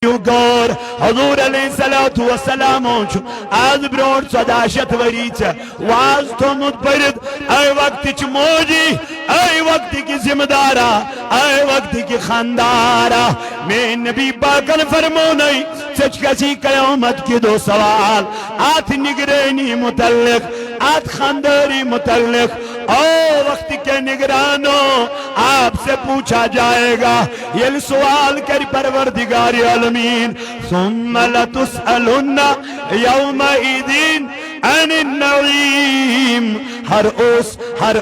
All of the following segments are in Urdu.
گور حضور علیہ السلام آز بروٹ 1400 وری واز تھومت پرد اے وقت چ موجی اے وقت کی ذمہ دارا اے وقت کی خاندارا میں نبی پاکن فرمونائی سچ کسی قیامت کی دو سوال آت نگرینی متعلق آت خانداری متعلق او وقت کے نگرانوں آپ سے پوچھا جائے گا یہ سوال کر پروردگار عالمین ثم لتسألن یومئذ عن النعیم ہر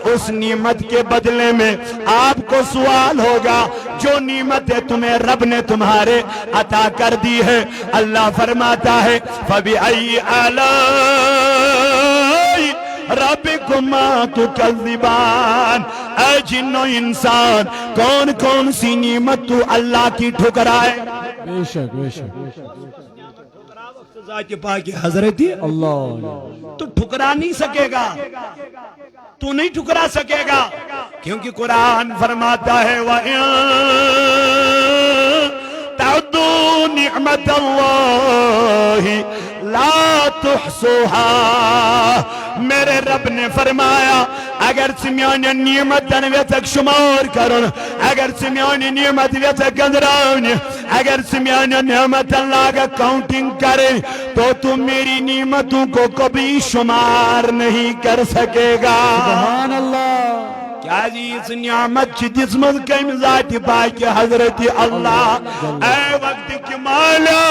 اس نعمت کے بدلے میں آپ کو سوال ہوگا جو نعمتیں تمہیں رب نے تمہارے عطا کر دی ہے اللہ فرماتا ہے فَبِأَيِّ آلَاءِ رَبِّكُمَا تُكَذِّبَانِ اے جن و انسان کون کون سی نعمت تو اللہ کی ٹھکرائے بے شک بے شک ذات پاک حضرت اللہ تو ٹھکرا نہیں سکے گا تو نہیں ٹھکرا سکے گا کیونکہ قرآن فرماتا ہے وَإِن تَعُدُّوا نِعْمَةَ اللَّهِ لا تحصوها میرے رب نے فرمایا اگر سمیانی نعمت ویتک شمار کرن اگر سمیانی نعمت ویتک گندران اگر سمیانی نعمت اللہ کا کاؤنٹنگ کرے تو تم میری نعمتوں کو کبھی شمار نہیں کر سکے گا سبحان اللہ کیا جی اس نعمت چی دزمت کم ذات پاک حضرت اللہ اے وقت کی مولا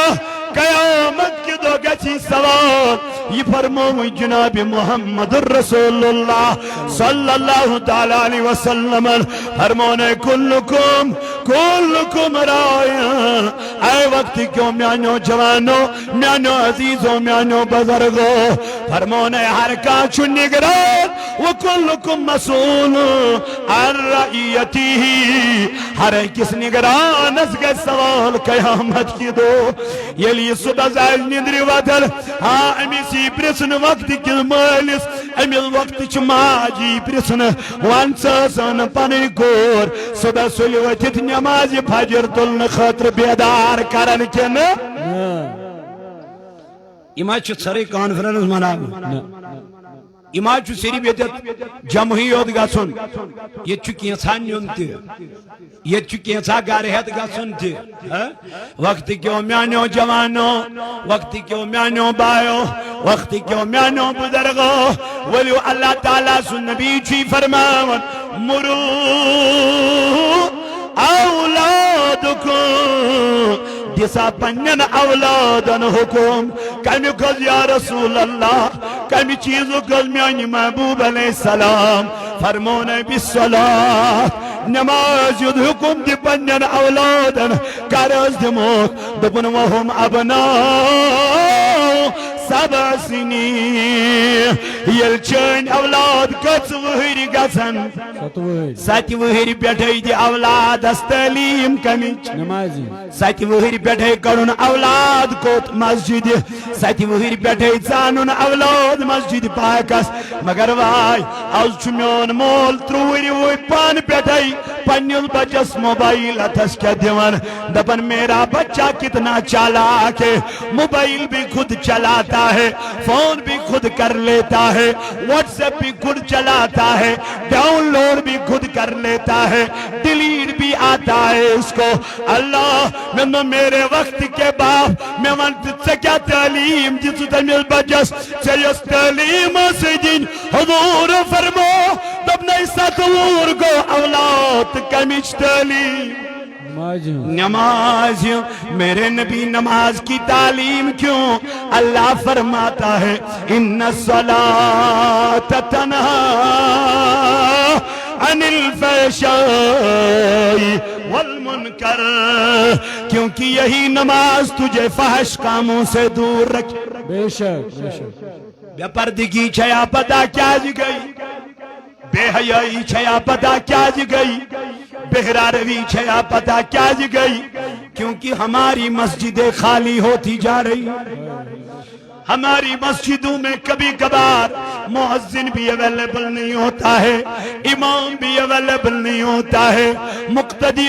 قیامت کی دو گچی سوال یہ فرمو جناب محمد رسول اللہ صلی اللہ تعالیٰ علیہ وسلم فرمونے کلکم رائن اے وقت کیوں میانو جوانو میانو عزیزو میانو بزرگو فرمونے ہر کانچو نگران وکلکم مسئول عن رعیتی ہر کس نگران اس کے سوال قیامت کی دو یلی صبح زائل ندری ودل ہاں امی سی پرسن وقت کل مالس امی الوقت چھ ماجی پرسن وانساسان پانی گور صبح سلیوٹت نماز فجر تلن خطر بیدار کرن کے نا اما چھ سرے کانفرنس مناو اما چھ سری بیدت جمہیت گا سن یہ چکی انسان یونتی یہ چکی انسان گارہت گا سنتی وقت کیوں میانو جوانو وقت کیوں میانو بایو وقت کیوں میانو بزرگو ولیو اللہ تعالیٰ سن نبی چی فرماون مرو اولادکو دسا پنین اولادن حکم کمی کز یا رسول اللہ کمی چیزو کز میانی محبوب علیہ السلام فرمونے بالصلاة نماز ید حکم دی پنین اولادن کرز دموک دبن وهم ابناو 7 سنین یل چین اولاد کچ وحری گسن 7 وحری پیٹھائی دی اولاد اس تعلیم کمیچ نمازی 7 وحری پیٹھائی کرن اولاد کوت مسجد 7 وحری پیٹھائی زانن اولاد مسجد پاکس مگر وائی از چمیون مول تروری وی پان پیٹھائی پنیل بچس موبائل اتس کیا دیوان دبن میرا بچہ کتنا چالاک ہے موبائل بھی خود چلاتا ہے فون بھی خود کر لیتا ہے واٹس ایپ بھی خود چلاتا ہے ڈاؤن لوڈ بھی خود کر لیتا ہے ڈیلیٹ بھی آتا ہے اس کو اللہ میں میرے وقت کے باپ میں وانت سے کیا تعلیم جس تمیل بچس سے اس تعلیم سے جن حضور فرمو تب نہیں ستور کو اولاد کمیچ تعلیم نماز میرے نبی نماز کی تعلیم کیوں اللہ فرماتا ہے ان الصلاة تنہا عن الفحشاء والمنکر کیونکہ یہی نماز تجھے فحش کاموں سے دور رکھے بے شک بے شک بے پردگی چھیا پتا کیا جی گئی بے حیائی چھیا پتا کیا جی گئی بہرا روی چھیا پتا کیا جی گئی کیونکہ ہماری مسجدیں خالی ہوتی جا رہی ہماری مسجدوں میں کبھی کبھار مؤذن بھی اویلیبل نہیں ہوتا ہے، امام بھی اویلیبل نہیں ہوتا ہے، مقتدی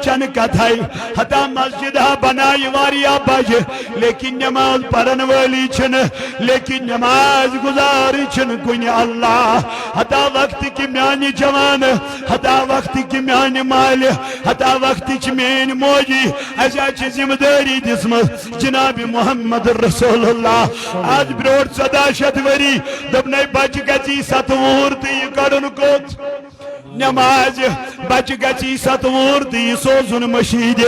چن کتھائی ہتا مسجد بنائی واریا بج لیکن نماز پڑھن والی چھن، لیکن نماز گزاری چھن کن اللہ ہتا وقت کی میانی جوان، ہتا وقت کی میانی مال، ہتا وقت کی میانی موجی ایسا چھ ذمہ داری دسمت جناب محمد رسول اللہ آج بروٹ 17 وری دبنے بچ گچی 7 وور تی کڑن کوت نماز بچ گچی 7 وور تی سوزن مشید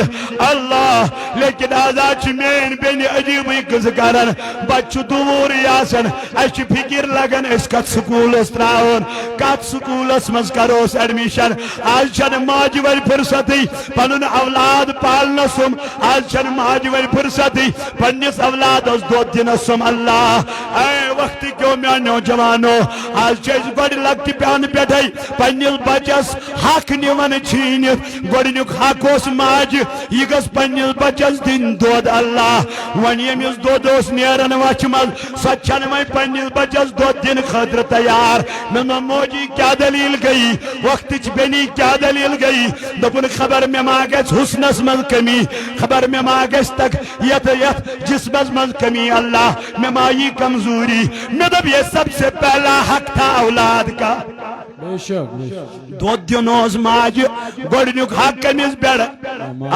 اللہ لیکن آزاد مین بین عجیب کز کرن بچ 2 وور یاسن اچھ فکر لگن اس کت سکول استراؤن کت سکول اس مز کروس ایڈمیشن آج چن ماج ور فرصتی پنن اولاد پالنا سم آج چن ماج ور فرصتی پنس اولاد اس دو دن سم اللہ اے وقت کیوں میں نوجوانو آج چیز بڑی لگتی پیان پیٹھائی پنیل بچس حق نیون چھینت گوڑنیک حق اس ماج یہ گس پنیل بچس دن دود اللہ ونیم اس دود اس نیرن وچمل سچن میں پنیل بچس دود دن خطر تیار میں موجی کیا دلیل گئی وقت بینی کیا دلیل گئی دپن خبر میں ماگس حسنس مل کمی خبر میں ماگس تک یت جسمس مل کمی اللہ میں مائی کمزوری میں دب یہ سب سے پہلا حق تھا اولاد کا بے شک دو دنوز ماج گوڑنیک حق کمیز بیڑ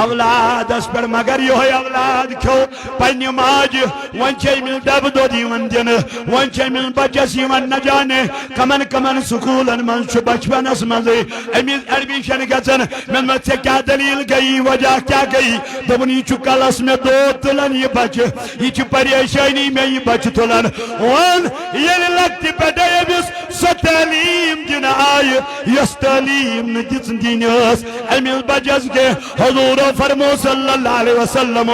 اولاد اس پر مگر یہ ہوئی اولاد کھو پنی ماج ونچے مل دب دو دیون دن ونچے مل بچسی ون نجانے کمن کمن سکولن من چھو بچپن اس مزے امیز ایڈمیشن گزن من مت سے کیا دلیل گئی وجہ کیا گئی دبنی چھو کلس میں 2 تلن یہ بچ یہ چھو پریشانی میں یہ بچ تلن وان یہ لگتی پیٹے امیز سو تعلیم دن آئی یس تعلیم ندیس دینیس امیز بچس کے حضور فرمو صلی اللہ علیہ وسلم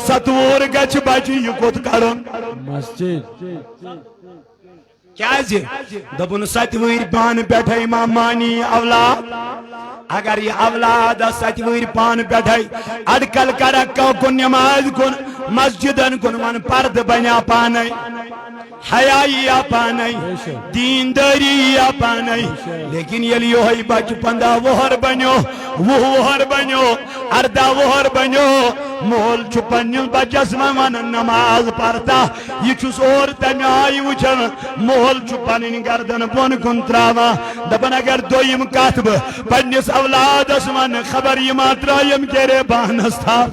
7 وور گچ بچ یہ کت کرن مسجد کیا جی دبن 7 ویر پان بیٹھا امام مانی اولاد اگر یہ اولاد 7 ویر پان بیٹھا اڈکل کرکو کن نماز کن مسجدن کن من پرد بنیا پانے حیائی پانے دینداری پانے لیکن یہ لیو ہے بچ 15 وہر بنیو وہر بنیو 18 وہر بنیو مول چھپنیل بچس من نماز پڑھتا یہ چھس اور تمی آئی وچھن مول چھپنین گردن بون کن تراوا دبن اگر دویم کاتب پنیس اولاد اسمان خبر یہ ماترایم کیرے بانس تھا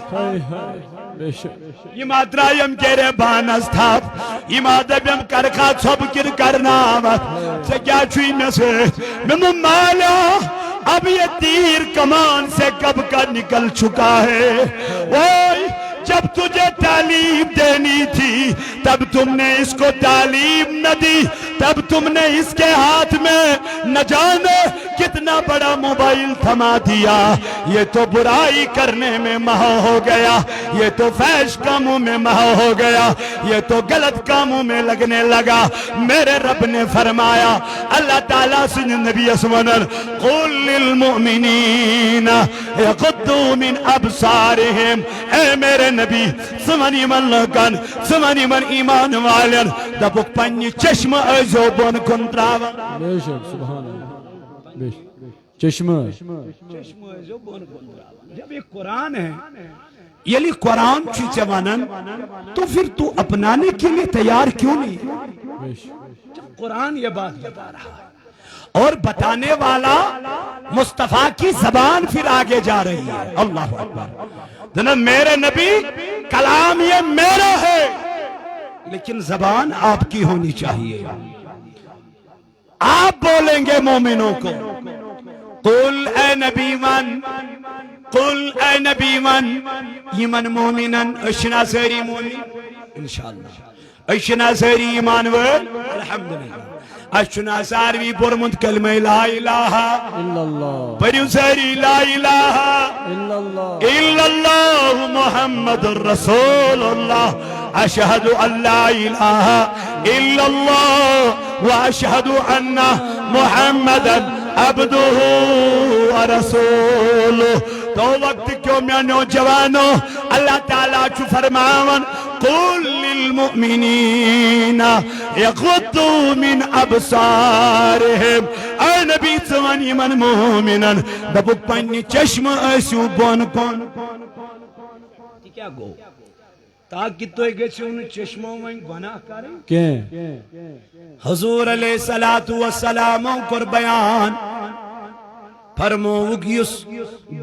یہ ماترایم کیرے بانس تھا یہ مادبیم کرکھا چھب کر کرنا سے کیا چھوئی میں سے میں مالا اب یہ تیر کمان سے کب کا نکل چکا ہے اوہ جب تجھے تعلیم دینی تھی تب تم نے اس کو تعلیم نہ دی تب تم نے اس کے ہاتھ میں نہ جانے کتنا بڑا موبائل تھما دیا یہ تو برائی کرنے میں مہا ہو گیا یہ تو فحش کاموں میں مہا ہو گیا یہ تو غلط کاموں میں لگنے لگا میرے رب نے فرمایا اللہ تعالیٰ سے نبی اسمانر قُلْ لِلْمُؤْمِنِينَ يَقُدُّوا مِنْ أَبْصَارِهِمْ اے میرے نبی سمانی من لکن سمانی من ایمان والن دبک پنی چشم ازو بون کن تراوا بے شک سبحان اللہ بے شک چشم ازو بون کن تراوا جب یہ قرآن ہے یلی قرآن چی چوانن تو پھر تو اپنانے کے لیے تیار کیوں نہیں جب قرآن یہ بات بتا رہا ہے اور بتانے والا مصطفیٰ کی زبان پھر آگے جا رہی ہے اللہ اکبر جناب میرے نبی کلام یہ میرا ہے لیکن زبان آپ کی ہونی چاہیے آپ بولیں گے مومنوں کو قل اے نبی من قل اے نبی من یمن مومنن اشنا سری مومن انشاءاللہ اشنا سری ایمان ور الحمدللہ اشنا ساروی برمت کلمہ لا الہ الا اللہ پریو ساری لا الہ الا اللہ محمد رسول اللہ اشہد ان لا الہ الا اللہ واشہد ان محمد عبدہ ورسولہ تو وقت کیوں میں نوجوانوں اللہ تعالیٰ چھو فرماون قل للمؤمنین یغضوا من ابصارہم اے نبی ژوان یمن مومنن دبک پننہِ چشم ٲسِو بۄن کُن کیا گو تاکہ تو گژھِو نہٕ چشمو وۄنۍ گۄناہ کرٕنۍ کیٚنٛہہ حضور علیہ السلام کور بیان فرموک یس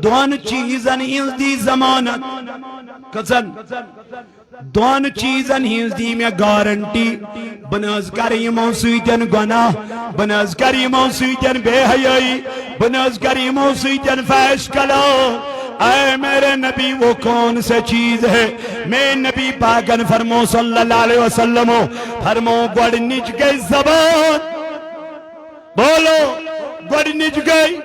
دون چیزن ہنز دی ضمانت کزن دون چیزن ہنز دی میں گارنٹی بناز کر یمو سیتن گناہ بناز کر یمو سیتن بے حیائی بناز کر یمو سیتن فحش کلام اے میرے نبی وہ کون سے چیز ہے میں نبی پاکن فرمو صلی اللہ علیہ وسلم فرمو گوڑنچ گئی زبان بولو گوڑنچ گئی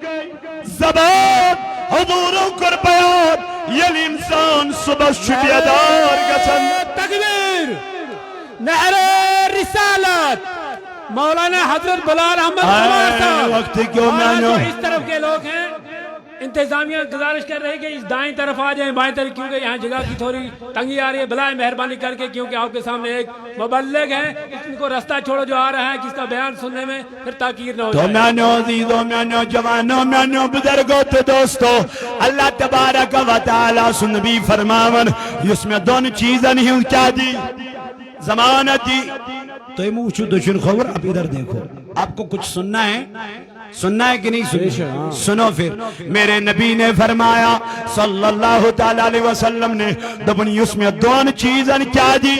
زبان حضوروں کر بیان یل انسان صبح شبیدار گسن تکبیر نہر رسالت مولانا حضرت بلال احمد عمر صاحب وقت کیوں میں جو اس طرف کے لوگ ہیں انتظامیہ گزارش کر رہے کہ اس دائیں طرف آ جائیں بائیں طرف کیونکہ یہاں جگہ کی تھوڑی تنگی آ رہی ہے بلائے مہربانی کر کے کیونکہ آپ کے سامنے ایک مبلغ ہے ان کو رستہ چھوڑو جو آ رہا ہے جس کا بیان سننے میں پھر تاکیر نہ ہو جائے تو میانو عزیزو میانو جوانو میانو بزرگو تو دوستو اللہ تبارک و تعالی سنبی فرماون اس میں دون چیزیں نہیں کیا دی ضمانت دی تو یہ موچو دشن خبر اب ادھر دیکھو آپ کو کچھ سننا ہے کہ نہیں سننا سنو پھر میرے نبی نے فرمایا صلی اللہ علیہ وسلم نے دبنی اس میں دون چیزیں کیا دی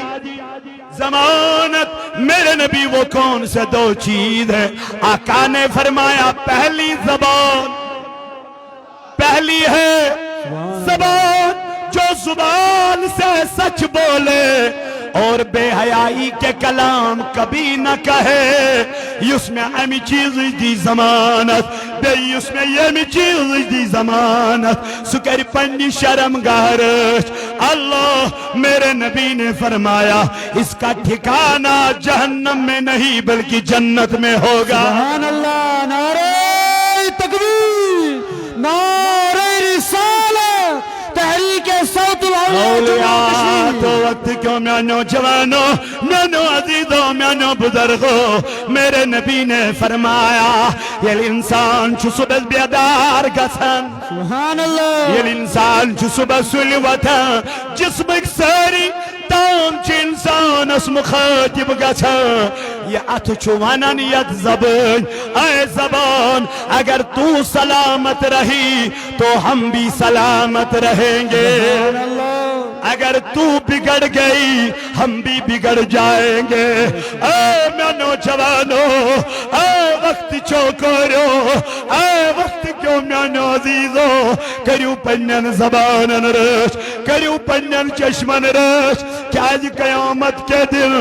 ضمانت میرے نبی وہ کون سے دو چیز ہے آقا نے فرمایا پہلی زبان پہلی ہے زبان جو زبان سے سچ بولے اور بے حیائی کے کلام کبھی نہ کہے اس میں امی چیز دی ضمانت بے اس میں یہ چیز دی ضمانت سکر پنی شرم گارش اللہ میرے نبی نے فرمایا اس کا ٹھکانہ جہنم میں نہیں بلکہ جنت میں ہوگا سبحان اللہ نعرہ تکبیر نعرہ رسالت تحریک صوت اولیاء تو وقت کیوں میانو جوانو میانو عزیزو میانو بزرگو میرے نبی نے فرمایا یہ انسان چھو صبح بیدار گسن سبحان اللہ یہ انسان چھو صبح سلوتا جسمک ساری تام چھ انسان اس مخاطب گسن یہ ات چھو ونانیت زبان اے زبان اگر تو سلامت رہی تو ہم بھی سلامت رہیں گے اگر تو بگڑ گئی ہم بھی بگڑ جائیں گے اے میانو جوانو اے وقت چوکورو اے وقت کیوں میانو عزیزو کریو پنن زبانن رش کریو پنن چشمن رش کیا جی قیامت کے دل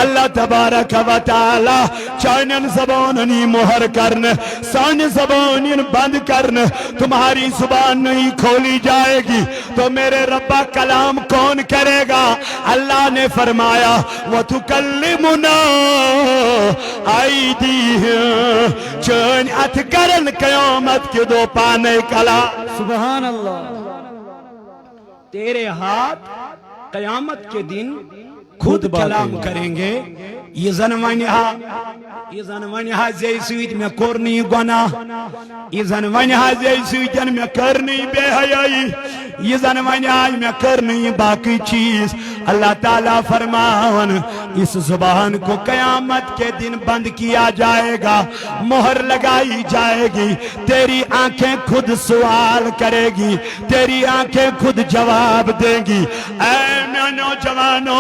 اللہ تبارک و تعالی چانن زباننی مہر کرن سان زبانین بند کرن تمہاری زبان نہیں کھولی جائے گی تو میرے ربا کلام کون کرے گا اللہ نے فرمایا وَتُكَلِّمُنَا آئیدیہم چین ات کرن قیامت کے دو پانے کلا سبحان اللہ تیرے ہاتھ قیامت کے دن خود کلام کریں گے یہ زنوانیہا زی سویت میں کرنی گناہ یہ زنوانیہا زی سویتن میں کرنی بے حیائی یہ زنوانیہا میں کرنی باقی چیز اللہ تعالیٰ فرماون اس زبان کو قیامت کے دن بند کیا جائے گا مہر لگائی جائے گی تیری آنکھیں خود سوال کرے گی تیری آنکھیں خود جواب دیں گی اے میانو جوانو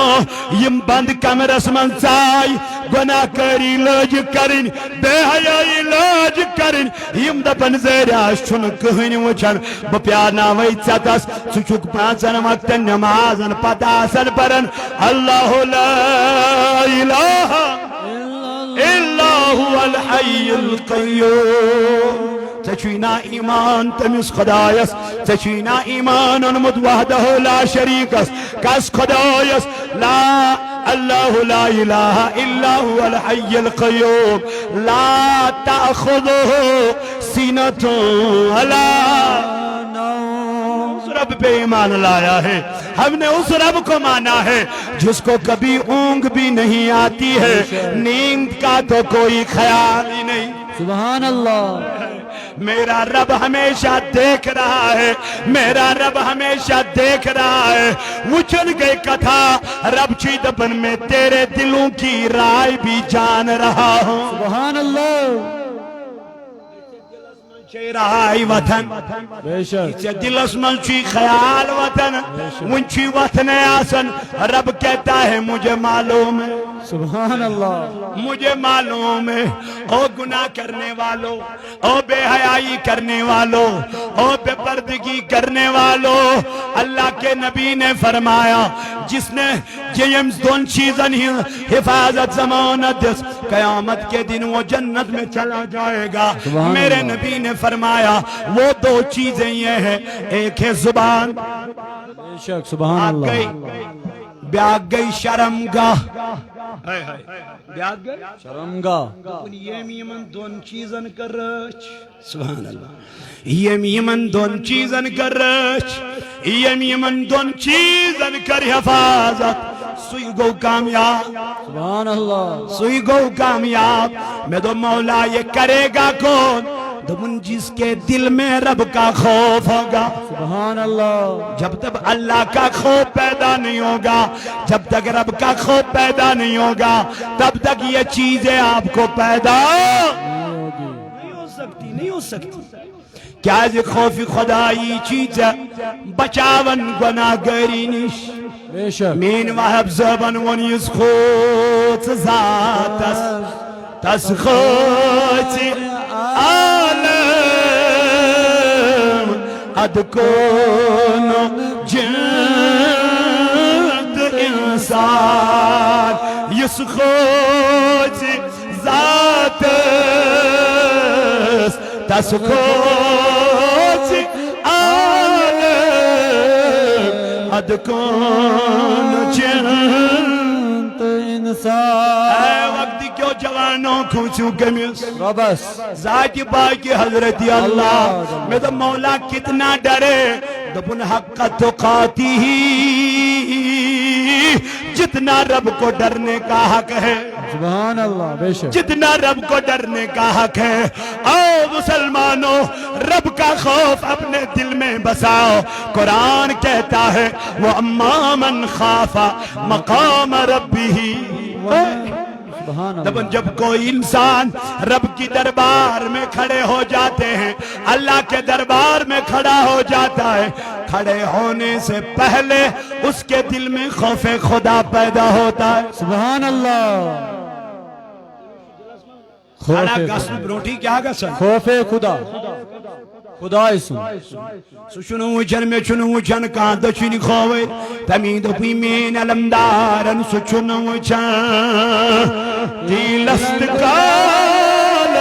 یم بند کمرس من چائی گناہ کری لاج کرن بے حیائی لاج کرن یم دپن زیراش چھن کہن وچن بپیانا وی چتس چچک پانچن وقت نمازن پتاسن پرن اللہ لا الہ الا هو الحی القیوم تچوینا ایمان تمس خدایس تچوینا ایمان انمد وحده لا شریکس کس خدایس لا اللہ لا الہ الا هو الحی القیوم لا تأخذه سینة ولا رب پہ ایمان لایا ہے، ہم نے اس رب کو مانا ہے جس کو کبھی اونگ بھی نہیں آتی ہے، نیند کا تو کوئی خیال ہی نہیں۔ سبحان اللہ۔ میرا رب ہمیشہ دیکھ رہا ہے، میرا رب ہمیشہ دیکھ رہا ہے۔ وچن گئے کتھا رب چی دبن میں تیرے دلوں کی رائے بھی جان رہا ہوں۔ سبحان اللہ۔ چی رہائی وطن بے شک۔ چی دلس من چی خیال وطن ون چی وطن آسن، رب کہتا ہے مجھے معلوم ہے، سبحان اللہ۔ مجھے معلوم ہے۔ او گناہ کرنے والو، او بے حیائی کرنے والو، او بے پردگی کرنے والو، اللہ کے نبی نے فرمایا جس نے جیمز دون چیزن ہی حفاظت ضمانت دس، قیامت کے دن وہ جنت میں چلا جائے گا۔ میرے نبی نے فرمایا وہ دو چیزیں یہ ہیں، ایک ہے زبان، بے شک سبحان اللہ۔ بیاگ گئی شرمگاہ، بیاگ گئی شرمگاہ۔ یمن دون چیزن کر رچ، سبحان اللہ، یمن دون چیزن کر رچ، یمن دون چیزن کر حفاظت، سوئی گو کامیاب، سبحان اللہ۔ سوئی گو کامیاب۔ میں تو مولا یہ کرے گا کون؟ دمن جس کے دل میں رب کا خوف ہوگا۔ سبحان اللہ۔ جب تک اللہ کا خوف پیدا نہیں ہوگا، جب تک رب کا خوف پیدا نہیں ہوگا، تب تک یہ چیزیں آپ کو پیدا نہیں ہو سکتی، نہیں ہو سکتی۔ کیا یہ خوف خدائی چیز ہے بچاون گناہ گری نش؟ بے شک۔ مین وحب زبن ونیز خوت ذاتس تس خوت عالم ادکون جند انسان یس خوت ذاتس تس خوت عالم ادکون جند انسان۔ اے وقت کیوں جوانوں کھوچوں گمیس ربس ذاتی باقی حضرت اللہ میں تو مولا کتنا ڈرے دبن حق تقاتی جتنا رب کو ڈرنے کا حق ہے، سبحان اللہ۔ بے شک۔ جتنا رب کو ڈرنے کا حق ہے۔ آؤ مسلمانوں رب کا خوف اپنے دل میں بساؤ۔ قرآن کہتا ہے وَأَمَّا مَنْ خَافَ مَقَامَ رَبِّهِ۔ سبحان اللہ۔ دبن جب کوئی انسان رب کی دربار میں کھڑے ہو جاتے ہیں، اللہ کے دربار میں کھڑا ہو جاتا ہے، کھڑے ہونے سے پہلے اس کے دل میں خوف خدا پیدا ہوتا ہے۔ سبحان اللہ۔ کھڑا گسن بروٹی کیا گسن؟ خوف خدا، خدا اسم۔ سو چنو وچن میں چنو وچن کان دچنی خوے تمید پی مین علمدارن سو چنو وچن دیلست کال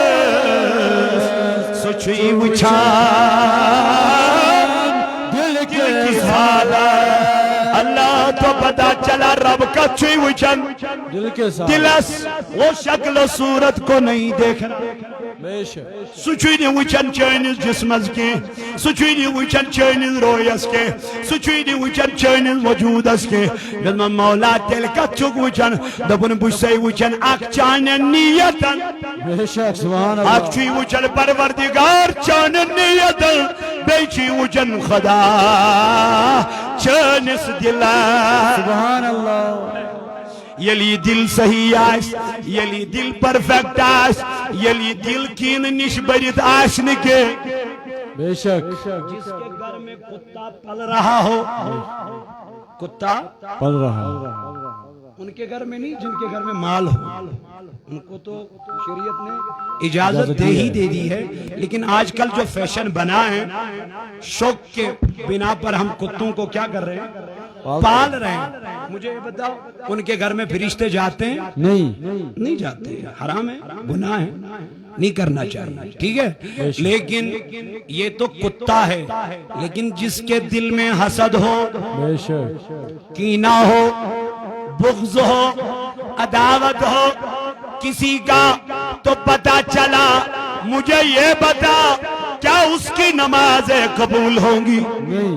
سو چوی وچن دل کی سادہ اللہ تو پتا چلا رب کا چوی وچن دل کے ساتھ دلس وہ شکل و صورت کو نہیں دیکھ رہا۔ بے شک۔ سچوینی وچن چینیز جسمز کے، سچوینی وچن چینیز رویس کے، سچوینی وچن چینیز وجودس کے، جلما مولا تل کا چک وچن دبن بشسی وچن اک چانن نیتن، بے شک سبحان اللہ۔ اک چوی وچن پروردگار چانن نیتن، بیچی وچن خدا چانس دلا۔ سبحان اللہ۔ یلی دل صحیح آس، یلی دل پرفیکٹ آس، یلی دل کین نش برت آسن کے، بے شک۔ جس کے گھر میں کتا پل رہا ہو، کتا پل رہا ان کے گھر میں نہیں جن کے گھر میں مال ہو، ان کو تو شریعت نے اجازت دے ہی دے دی ہے، لیکن آج کل جو فیشن بنا ہے شوق کے بنا پر ہم کتوں کو کیا کر رہے ہیں؟ پال رہے ہیں۔ مجھے یہ بتاؤ ان کے گھر میں فرشتے جاتے ہیں؟ نہیں جاتے، حرام ہے، گناہ ہے، نہیں کرنا چاہیے، ٹھیک ہے؟ لیکن یہ تو کتا ہے، لیکن جس کے دل میں حسد ہو، بے شک، کینہ ہو، بغض ہو، عداوت ہو کسی کا، تو پتہ چلا مجھے یہ بتا کیا اس کی نمازیں قبول ہوں گی؟ نہیں۔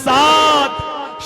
7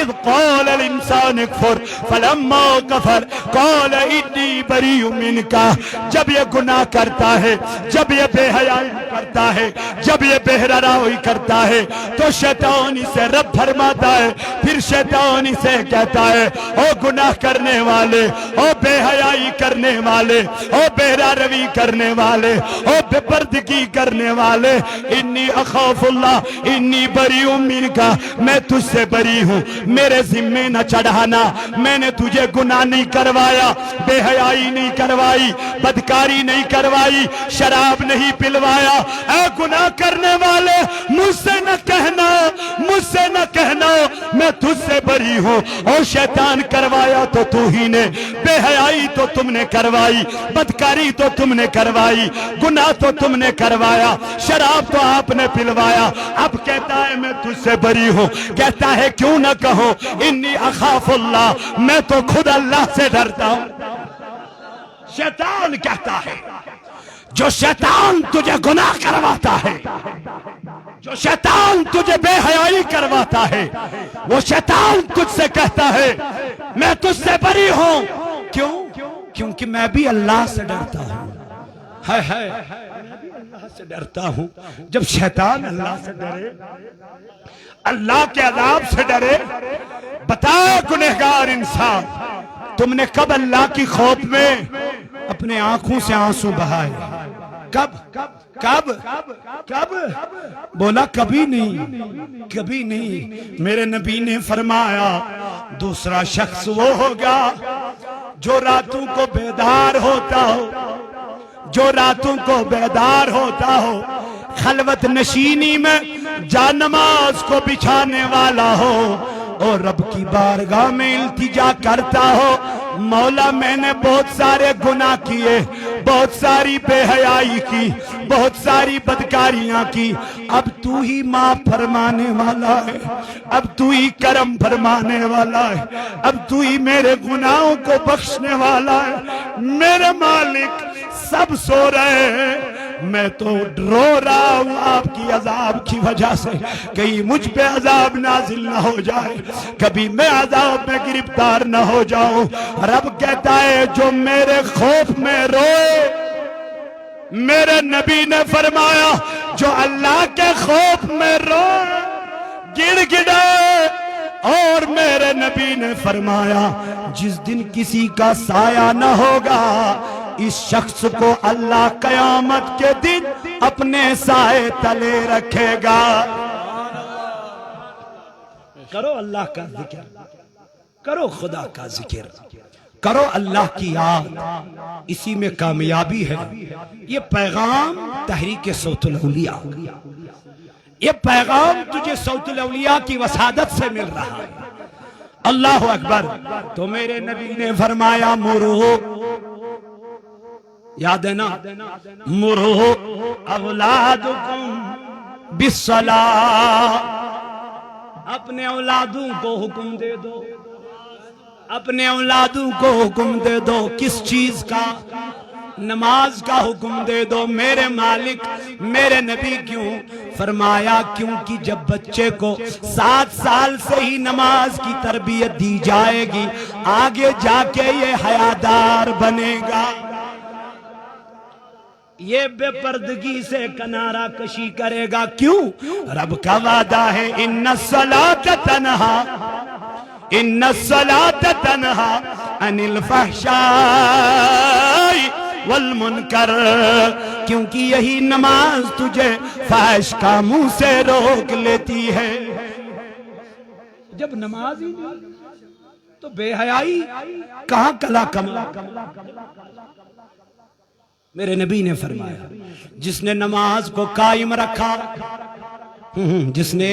اذ قال الانسان اکفر فلما کفر قال انی بری منک. جب یہ گناہ کرتا ہے، جب یہ بے حیائی کرتا ہے، جب یہ بے روی کرتا ہے تو شیطان اسے رب فرماتا ہے. پھر شیطان اسے کہتا ہے او گناہ کرنے والے، او بے حیائی کرنے والے، او بے روی کرنے والے، او بے پردگی کرنے والے، انی اخاف اللہ انی بری منک، میں تجھ سے بری ہوں، میرے ذمے نہ چڑھانا، میں نے تجھے گناہ نہیں کروایا، بے حیائی نہیں کروائی، بدکاری نہیں کروائی، شراب نہیں پلوایا. اے گناہ کرنے والے مجھ سے نہ کہنا، مجھ سے نہ کہنا میں تجھ سے بری ہوں. اور شیطان کروایا تو تو ہی نے، بے حیائی تو تم نے کروائی، بدکاری تو تم نے کروائی، گناہ تو تم نے کروایا، شراب تو آپ نے پلوایا. اب کہتا ہے میں تجھ سے بری ہوں. کہتا ہے کیوں نہ کہو انی اخاف اللہ، میں تو خود اللہ سے ڈرتا ہوں. شیطان کہتا ہے جو شیطان تجھے گناہ کرواتا ہے، جو شیطان تجھے بے حیائی کرواتا ہے، وہ شیطان تجھ سے کہتا ہے میں تجھ سے بری ہوں. کیوں؟ کیونکہ میں بھی اللہ سے ڈرتا ہوں. میں بھی اللہ سے ڈرتا ہوں. جب شیطان اللہ سے ڈرے، اللہ کے عذاب سے ڈرے، بتا گنہگار انسان تم نے کب اللہ کی خوف میں اپنے آنکھوں سے آنسو بہائے؟ کب کب کب؟ بولا کبھی نہیں، کبھی نہیں. میرے نبی نے فرمایا دوسرا شخص وہ ہوگا جو راتوں کو بیدار ہوتا ہو، جو راتوں کو بیدار ہوتا ہو، خلوت نشینی میں جا نماز کو بچھانے والا ہو اور رب کی بارگاہ میں التجا کرتا ہو مولا میں نے بہت سارے گناہ کیے، بہت ساری بے حیائی کی، بہت ساری بدکاریاں کی، اب تو ہی معاف فرمانے والا ہے، اب تو ہی کرم فرمانے والا ہے، اب تو ہی میرے گناہوں کو بخشنے والا ہے. میرے مالک سب سو رہے ہیں، میں تو رو رہا ہوں آپ کی عذاب کی وجہ سے. کہیں مجھ پہ عذاب نازل نہ ہو جائے، کبھی میں عذاب میں گرفتار نہ ہو جاؤں. رب کہتا ہے جو میرے خوف میں روئے، میرے نبی نے فرمایا جو اللہ کے خوف میں روئے گڑ گڑائے. اور میرے نبی نے فرمایا جس دن کسی کا سایہ نہ ہوگا اس شخص کو اللہ قیامت کے دن اپنے سائے تلے رکھے گا. کرو اللہ کا ذکر، کرو خدا کا ذکر، کرو اللہ کی یاد، اسی میں کامیابی ہے. یہ پیغام تحریک صوت الاولیاء، یہ پیغام تجھے صوت الاولیاء کی وسادت سے مل رہا ہے. اللہ اکبر. تو میرے نبی نے فرمایا مرو، یاد ہے نا، مرو اولادکم بالصلاۃ، اپنے اولادوں کو حکم دے دو، اپنے اولادوں کو حکم دے دو. کس چیز کا؟ نماز کا حکم دے دو. میرے مالک میرے نبی کیوں؟ فرمایا کیونکہ جب بچے کو 7 سال سے ہی نماز کی تربیت دی جائے گی آگے جا کے یہ حیادار بنے گا، یہ بے پردگی سے کنارہ کشی کرے گا. کیوں؟ رب کا وعدہ ہے ان الصلاۃ تنہا، ان الصلاۃ تنہا عن الفحشاء والمنکر، کیونکہ یہی نماز تجھے فحش کاموں سے روک لیتی ہے. جب نماز ہی نہیں تو بے حیائی کہاں کلا کما. میرے نبی نے فرمایا جس نے نماز کو قائم رکھا، جس نے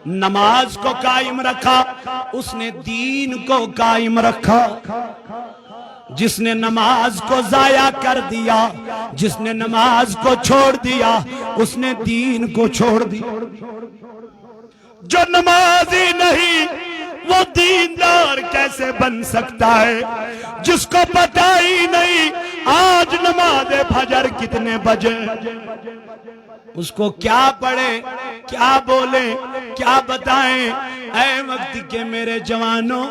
نماز کو قائم رکھا اس نے دین کو قائم رکھا. جس نے نماز کو ضائع کر دیا، جس نے نماز کو چھوڑ دیا اس نے دین کو چھوڑ دیا. جو نمازی نہیں وہ دیندار کیسے بن سکتا ہے؟ جس کو پتہ ہی نہیں آج نماز فجر کتنے بجے، اس کو کیا پڑھے، کیا بولے، کیا بتائیں؟ اے وقت کے میرے جوانوں،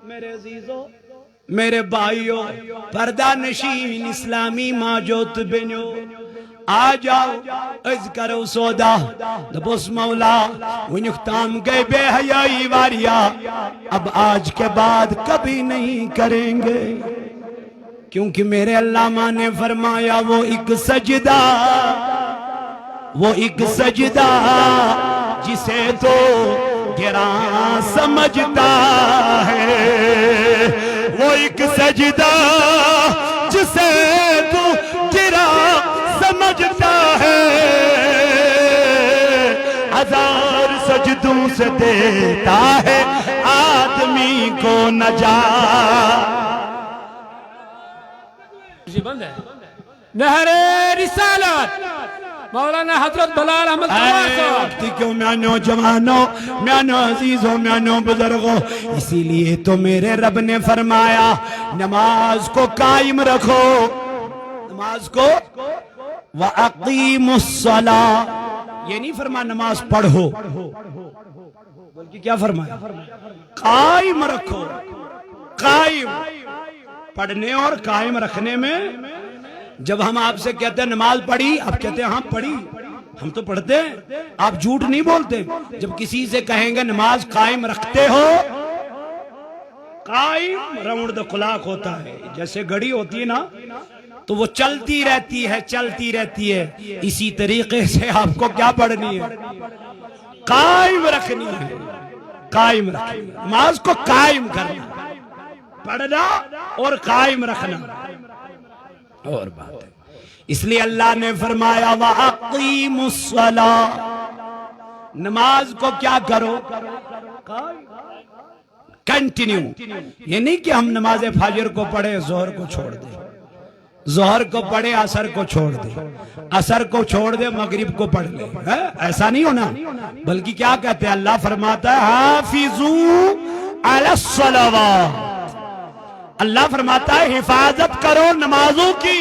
میرے عزیزوں، میرے بھائیوں، پردہ نشین اسلامی ماجوت بنو، آ جاؤ از کرو سودا دبوس مولا ونیک تام گئے بے حیائی واریا، اب آج کے بعد کبھی نہیں کریں گے، کیونکہ میرے علامہ نے فرمایا وہ ایک سجدہ، وہ ایک سجدہ جسے تو گراں سمجھتا ہے، وہ ایک سجدہ جسے تو گراں سمجھتا ہے، ہزار سجدوں سے دیتا ہے آدمی کو نجات۔ بند ہے نہر رسالت مولانا حضرت بلال احمد اے وقت کیوں میانو جوانوں، میانو عزیزوں، میانو بزرگوں، اسی لیے تو میرے رب نے فرمایا نماز کو قائم رکھو، نماز کو وَأَقِيمُ الصَّلَاةِ، یہ نہیں فرمایا نماز پڑھو، بلکہ کیا فرمایا؟ قائم رکھو، قائم، پڑھنے اور قائم رکھنے میں، جب ہم آپ سے کہتے ہیں نماز پڑھی، آپ کہتے ہیں ہاں پڑھی، ہم تو پڑھتے ہیں، آپ جھوٹ نہیں بولتے۔ جب کسی سے کہیں گے نماز قائم رکھتے ہو، قائم راؤنڈ دا کلاک ہوتا ہے، جیسے گھڑی ہوتی ہے نا تو وہ چلتی رہتی ہے، چلتی رہتی ہے، اسی طریقے سے آپ کو کیا پڑھنی ہے؟ قائم رکھنی ہے، قائم رکھنی ہے، نماز کو قائم کرنا، پڑھنا اور قائم رکھنا اور بات ہے۔ اس لیے اللہ نے فرمایا وَأَقِيمُ الصَّلَاةِ، نماز کو کیا کرو؟ کنٹینیو، یہ نہیں کہ ہم نماز فجر کو پڑھے ظہر کو چھوڑ دیں، ظہر کو پڑھے عصر کو چھوڑ دیں، عصر کو چھوڑ دے مغرب کو پڑھ لیں، ایسا نہیں ہونا، بلکہ کیا کہتے ہیں؟ اللہ فرماتا ہے حافظوا علی الصلوات، اللہ فرماتا ہے حفاظت کرو نمازوں کی،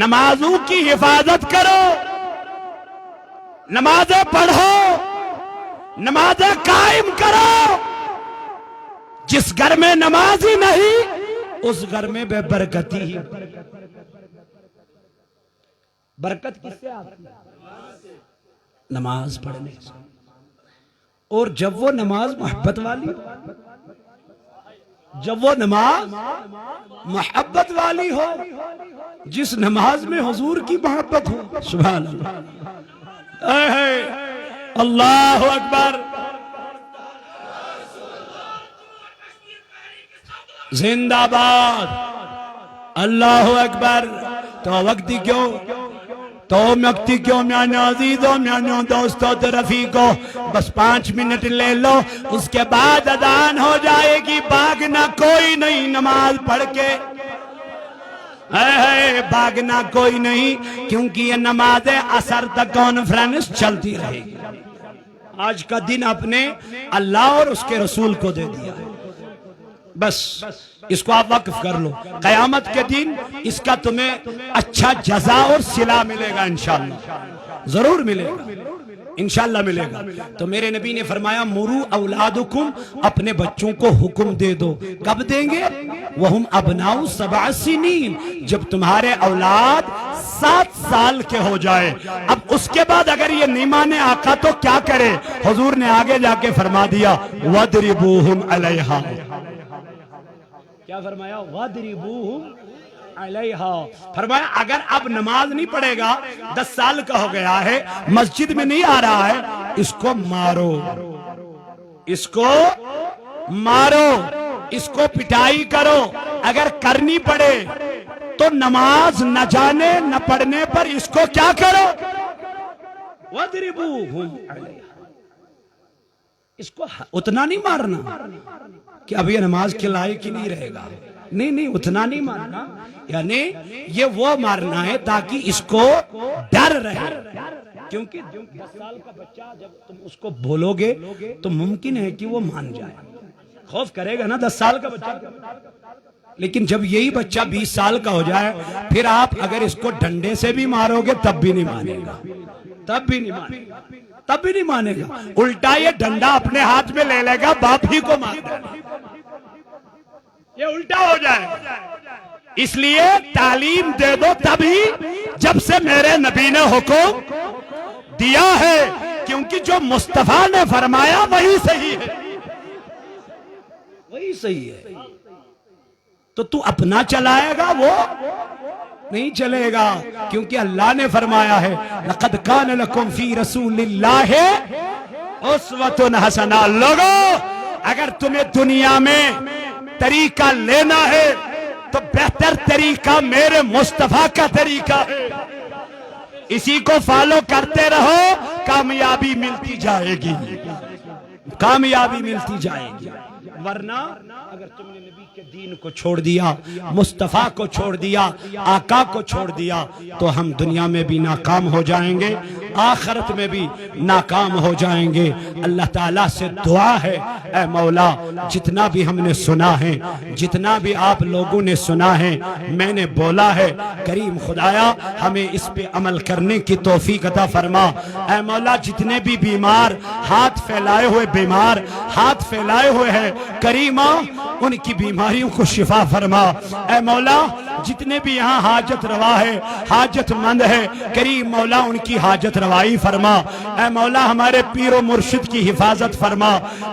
نمازوں کی حفاظت کرو، نمازیں پڑھو، نمازیں قائم کرو۔ جس گھر میں نماز ہی نہیں اس گھر میں بے برکتی ہی، برکت کس سے آتی ہے؟ نماز پڑھنے سے۔ اور جب وہ نماز محبت والی، جب وہ نماز محبت والی ہو، جس نماز میں حضور کی محبت ہو، سبحان اللہ، اے اللہ اکبر، زندہ باد، اللہ اکبر۔ تو وقتی کیوں، تو وقتی کیوں میانو عزیزوں، میانو دوستوں تو رفیقوں، بس 5 منٹ لے لو، اس کے بعد اذان ہو جائے گی، بھاگنا کوئی نہیں نماز پڑھ کے، بھاگنا کوئی نہیں، کیونکہ یہ نماز عصر تک کانفرنس چلتی رہے گی۔ آج کا دن اپنے اللہ اور اس کے رسول کو دے دیا، بس اس کو آپ وقف کر لو، قیامت کے دن اس کا تمہیں اچھا جزا اور صلہ ملے گا، انشاءاللہ ضرور ملے گا، انشاءاللہ ملے گا۔ تو میرے نبی نے فرمایا مرو اولادکم، اپنے بچوں کو حکم دے دو، کب دیں گے؟ وہم ابناء 7 سنین، جب تمہارے اولاد 7 سال کے ہو جائے۔ اب اس کے بعد اگر یہ نہیں مانے آقا تو کیا کرے؟ حضور نے آگے جا کے فرما دیا وَضْرِبُوهُمْ عَلَيْهَا، کیا فرمایا؟ وَضْرِبُوهُمْ عَلَيْهَا، فرمایا اگر اب نماز نہیں پڑھے گا، 10 سال کا ہو گیا ہے، مسجد میں نہیں آ رہا ہے، اس کو مارو، اس کو مارو، اس کو پٹائی کرو، اگر کرنی پڑے تو نماز نہ جانے نہ پڑھنے پر اس کو کیا کرو؟ وَضْرِبُوهُمْ عَلَيْهَا، اس کو اتنا نہیں مارنا کہ اب یہ نماز کے لائق ہی نہیں رہے گا، نہیں اتنا نہیں مارنا، یعنی یہ وہ مارنا ہے تاکہ اس کو ڈر رہے، کیونکہ 10 سال کا بچہ جب تم اس کو بولو گے تو ممکن ہے کہ وہ مان جائے، خوف کرے گا نا 10 سال کا بچہ، لیکن جب یہی بچہ 20 سال کا ہو جائے پھر آپ اگر اس کو ڈنڈے سے بھی مارو گے تب بھی نہیں مانے گا، تب بھی نہیں مانے گا، تب بھی نہیں مانے گا، الٹا یہ ڈنڈا اپنے ہاتھ میں لے لے گا، باپ ہی کو مار دے گا، یہ الٹا ہو جائے۔ اس لیے تعلیم دے دو تبھی جب سے میرے نبی نے حکم دیا ہے، کیونکہ جو مصطفیٰ نے فرمایا وہی صحیح ہے، وہی صحیح ہے۔ تو اپنا چلائے گا وہ نہیں چلے گا، کیونکہ اللہ نے فرمایا ہے لَقَدْ كَانَ لَكُمْ فِي رَسُولِ اللَّهِ أُسْوَةٌ حَسَنَةٌ۔ لوگو اگر تمہیں دنیا میں طریقہ لینا ہے تو بہتر طریقہ میرے مصطفیٰ کا طریقہ ہے، اسی کو فالو کرتے رہو، کامیابی ملتی جائے گی، کامیابی ملتی جائے گی۔ ورنہ اگر تم نے نبی کے دین کو چھوڑ دیا، مصطفیٰ کو چھوڑ دیا، آقا کو چھوڑ دیا، تو ہم دنیا میں بھی ناکام ہو جائیں گے، آخرت میں بھی ناکام ہو جائیں گے۔ اللہ تعالیٰ سے دعا ہے، اے مولا جتنا بھی ہم نے سنا ہے، جتنا بھی آپ لوگوں نے سنا ہے، میں نے بولا ہے، کریم خدایا ہمیں اس پہ عمل کرنے کی توفیق عطا فرما۔ اے مولا جتنے بھی بیمار، ہاتھ پھیلائے ہوئے بیمار، ہاتھ پھیلائے ہوئے ہیں، کریمہ ان کی بیماریوں کو شفا فرما۔ اے مولا جتنے بھی یہاں حاجت روا ہے، حاجت مند ہے، کریم مولا ان کی حاجت روائی فرما۔ اے مولا ہمارے پیر و مرشد کی حفاظت فرما۔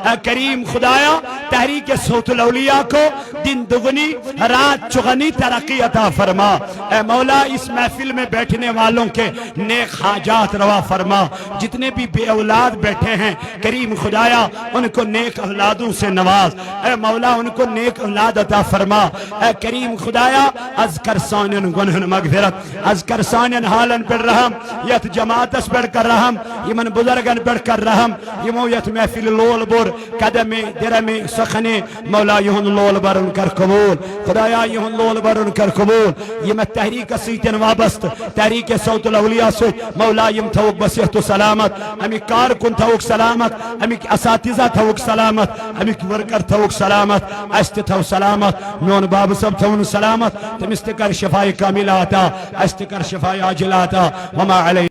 اے کریم خدایا تحریک صوت الاولیاء کو دن دگنی رات چگنی ترقی عطا فرما۔ اے مولا اس محفل میں بیٹھنے والوں کے نیک حاجات روا فرما۔ جتنے بھی بے اولاد بیٹھے ہیں کریم خدایا ان کو نیک اولادوں سے نواز۔ اے مولا ان کو نیک اولاد عطا فرما۔ اے کریم خدایا اذکر سانن گنہن مغفرت، اذکر سانن حالن پر رحم، یت جماعتس پر کر رحم، یمن بزرگن پر کر رحم، یمو یت محفل لول بور قدم درم سخن مولا یہن لول برن کر قبول، خدایا یہن لول برن کر قبول۔ یم تحریک سیتن وابست، تحریک صوت الاولیاء سے مولا یم تھوک بصحت و سلامت، امی کارکن تھوک سلامت، امی اساتذہ تھوک سلامت، امی ورکر تھوک سلامت، اشت تھو سلامت، میون باب سب تھون سلامت، تمستکر شفائی کامل آتا، اشتکر شفائی عاجل آتا، وما علیہ